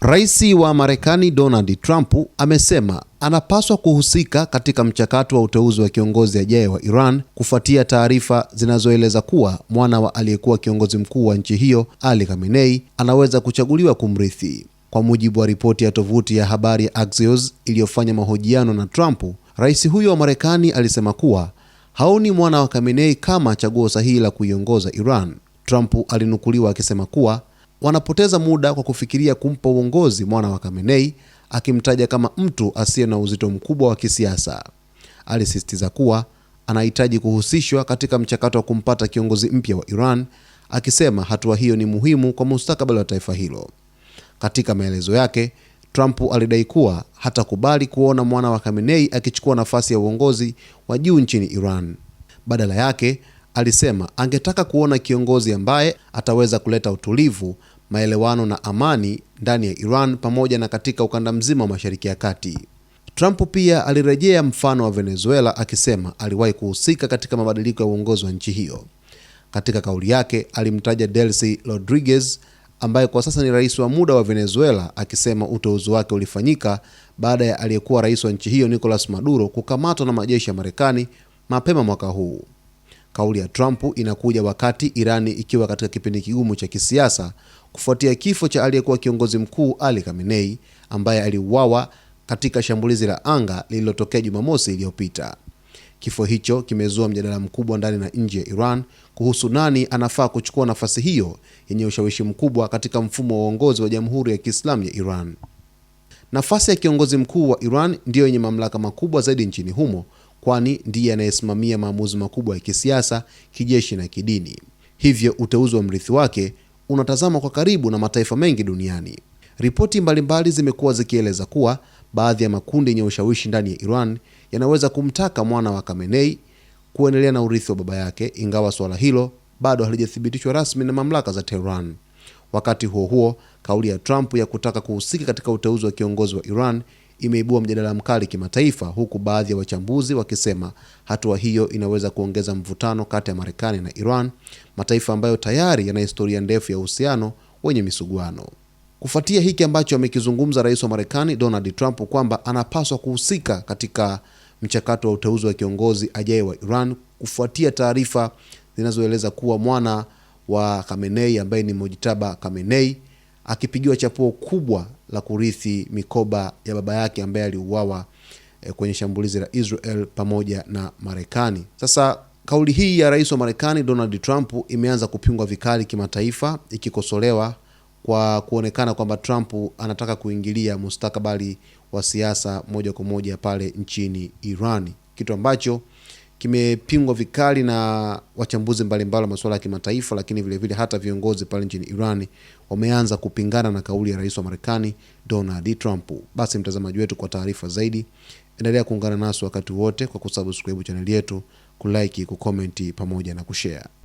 Rais wa Marekani Donald Trump amesema anapaswa kuhusika katika mchakato wa uteuzi wa kiongozi ajaye wa Iran kufuatia taarifa zinazoeleza kuwa mwana wa aliyekuwa kiongozi mkuu wa nchi hiyo, Ali Khamenei, anaweza kuchaguliwa kumrithi. Kwa mujibu wa ripoti ya tovuti ya habari ya Axios iliyofanya mahojiano na Trump, rais huyo wa Marekani alisema kuwa haoni mwana wa Khamenei kama chaguo sahihi la kuiongoza Iran. Trump alinukuliwa akisema kuwa wanapoteza muda kwa kufikiria kumpa uongozi mwana wa Khamenei, akimtaja kama mtu asiye na uzito mkubwa wa kisiasa. Alisisitiza kuwa anahitaji kuhusishwa katika mchakato wa kumpata kiongozi mpya wa Iran, akisema hatua hiyo ni muhimu kwa mustakabali wa taifa hilo. Katika maelezo yake, Trump alidai kuwa hatakubali kuona mwana wa Khamenei akichukua nafasi ya uongozi wa juu nchini Iran. Badala yake, alisema angetaka kuona kiongozi ambaye ataweza kuleta utulivu, maelewano na amani ndani ya Iran pamoja na katika ukanda mzima wa Mashariki ya Kati. Trump pia alirejea mfano wa Venezuela, akisema aliwahi kuhusika katika mabadiliko ya uongozi wa nchi hiyo. Katika kauli yake, alimtaja Delcy Rodriguez ambaye kwa sasa ni rais wa muda wa Venezuela, akisema uteuzi wake ulifanyika baada ya aliyekuwa rais wa nchi hiyo Nicolas Maduro kukamatwa na majeshi ya Marekani mapema mwaka huu. Kauli ya Trump inakuja wakati Irani ikiwa katika kipindi kigumu cha kisiasa kufuatia kifo cha aliyekuwa kiongozi mkuu Ali Khamenei ambaye aliuawa katika shambulizi la anga lililotokea Jumamosi iliyopita. Kifo hicho kimezua mjadala mkubwa ndani na nje ya Iran kuhusu nani anafaa kuchukua nafasi hiyo yenye ushawishi mkubwa katika mfumo wa uongozi wa Jamhuri ya Kiislamu ya Iran. Nafasi ya kiongozi mkuu wa Iran ndiyo yenye mamlaka makubwa zaidi nchini humo, kwani ndiye anayesimamia maamuzi makubwa ya kisiasa, kijeshi na kidini. Hivyo uteuzi wa mrithi wake unatazamwa kwa karibu na mataifa mengi duniani. Ripoti mbalimbali zimekuwa zikieleza kuwa baadhi ya makundi yenye ushawishi ndani ya Iran yanaweza kumtaka mwana wa Khamenei kuendelea na urithi wa baba yake, ingawa suala hilo bado halijathibitishwa rasmi na mamlaka za Tehran. Wakati huo huo, kauli ya Trump ya kutaka kuhusika katika uteuzi wa kiongozi wa Iran imeibua mjadala mkali kimataifa, huku baadhi ya wachambuzi wakisema hatua hiyo inaweza kuongeza mvutano kati ya Marekani na Iran, mataifa ambayo tayari yana historia ndefu ya uhusiano wenye misuguano. Kufuatia hiki ambacho amekizungumza rais wa Marekani Donald Trump kwamba anapaswa kuhusika katika mchakato wa uteuzi wa kiongozi ajaye wa Iran, kufuatia taarifa zinazoeleza kuwa mwana wa Khamenei ambaye ni Mojtaba Khamenei akipigiwa chapuo kubwa la kurithi mikoba ya baba yake ambaye aliuawa kwenye shambulizi la Israel pamoja na Marekani. Sasa kauli hii ya rais wa Marekani Donald Trump imeanza kupingwa vikali kimataifa, ikikosolewa kwa kuonekana kwamba Trump anataka kuingilia mustakabali wa siasa moja kwa moja pale nchini Iran, kitu ambacho kimepingwa vikali na wachambuzi mbalimbali wa masuala ya kimataifa, lakini vile vile hata viongozi pale nchini Iran wameanza kupingana na kauli ya rais wa Marekani Donald Trump. Basi mtazamaji wetu, kwa taarifa zaidi endelea kuungana nasi wakati wote kwa kusubscribe channel yetu, kulike, kucomment pamoja na kushare.